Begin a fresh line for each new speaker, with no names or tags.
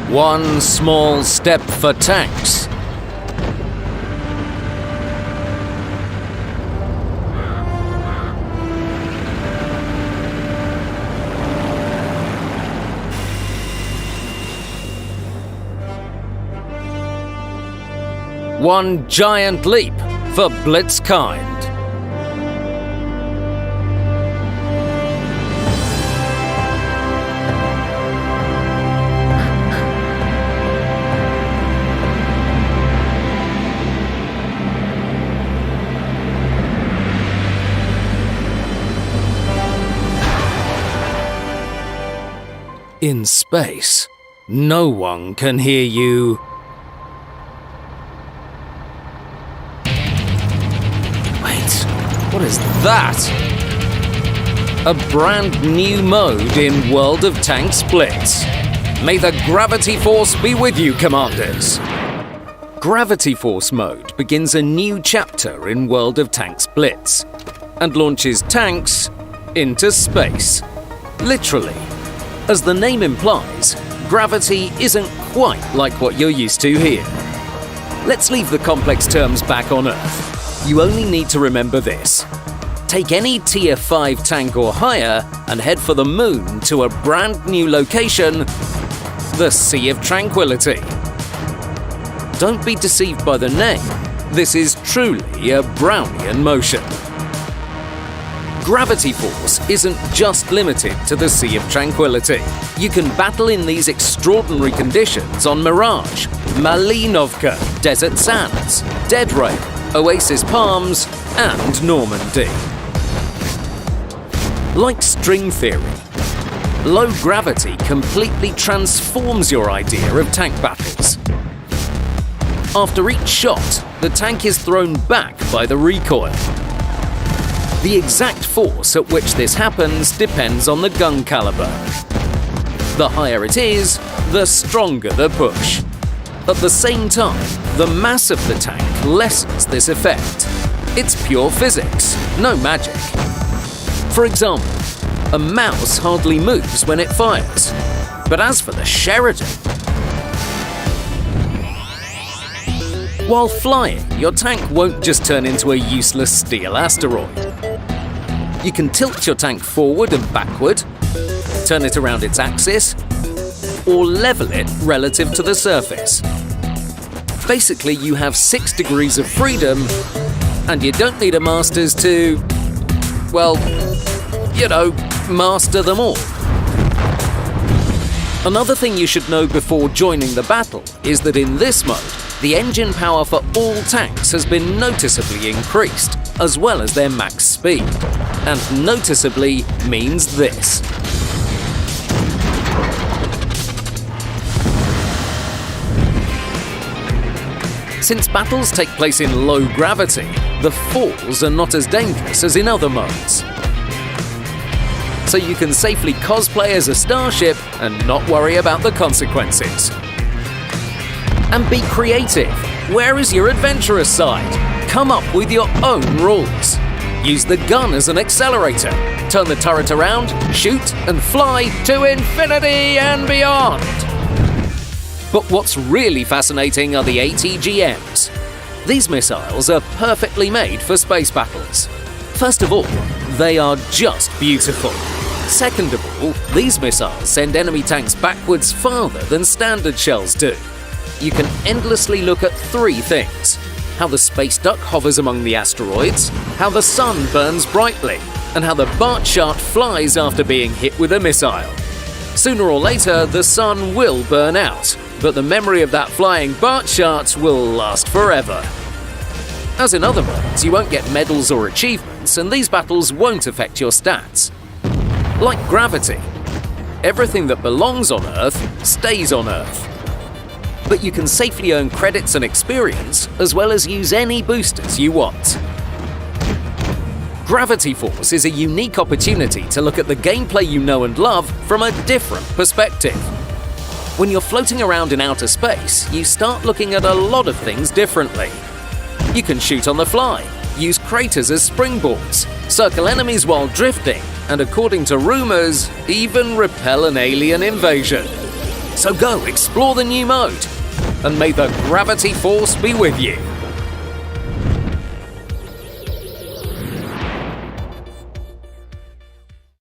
One small step for tanks. One giant leap for Blitz kind. In space, no one can hear you. What is that? A brand new mode in World of Tanks Blitz. May the gravity force be with you, Commanders. Gravity Force mode begins a new chapter in World of Tanks Blitz and launches tanks into space. Literally. As the name implies, gravity isn't quite like what you're used to here. Let's leave the complex terms back on Earth. You only need to remember this. Take any Tier 5 tank or higher and head for the moon to a brand new location, the Sea of Tranquility. Don't be deceived by the name. This is truly a Brownian motion. Gravity Force isn't just limited to the Sea of Tranquility. You can battle in these extraordinary conditions on Mirage, Malinovka, Desert Sands, Dead Rain, Oasis Palms, and Normandy. Like string theory, low gravity completely transforms your idea of tank battles. After each shot, the tank is thrown back by the recoil. The exact force at which this happens depends on the gun caliber. The higher it is, the stronger the push. At the same time, the mass of the tank lessens this effect. It's pure physics, no magic. For example, a mouse hardly moves when it fires. But as for the Sheridan, while flying, your tank won't just turn into a useless steel asteroid. You can tilt your tank forward and backward, turn it around its axis, or level it relative to the surface. Basically, you have 6 degrees of freedom, and you don't need a master's to, well, you know, master them all. Another thing you should know before joining the battle is that in this mode, the engine power for all tanks has been noticeably increased, as well as their max speed. And noticeably means this. Since battles take place in low gravity, the falls are not as dangerous as in other modes. So you can safely cosplay as a starship and not worry about the consequences. And be creative. Where is your adventurous side? Come up with your own rules. Use the gun as an accelerator. Turn the turret around, shoot, and fly to infinity and beyond. But what's really fascinating are the ATGMs. These missiles are perfectly made for space battles. First of all, they are just beautiful. Second of all, these missiles send enemy tanks backwards farther than standard shells do. You can endlessly look at 3 things: how the space duck hovers among the asteroids, how the sun burns brightly, and how the Bartshart flies after being hit with a missile. Sooner or later, the sun will burn out, but the memory of that flying Bartshart will last forever. As in other modes, you won't get medals or achievements, and these battles won't affect your stats. Like gravity, everything that belongs on Earth stays on Earth. But you can safely earn credits and experience, as well as use any boosters you want. Gravity Force is a unique opportunity to look at the gameplay you know and love from a different perspective. When you're floating around in outer space, you start looking at a lot of things differently. You can shoot on the fly, use craters as springboards, circle enemies while drifting, and according to rumors, even repel an alien invasion. So go explore the new mode, and may the gravity force be with you.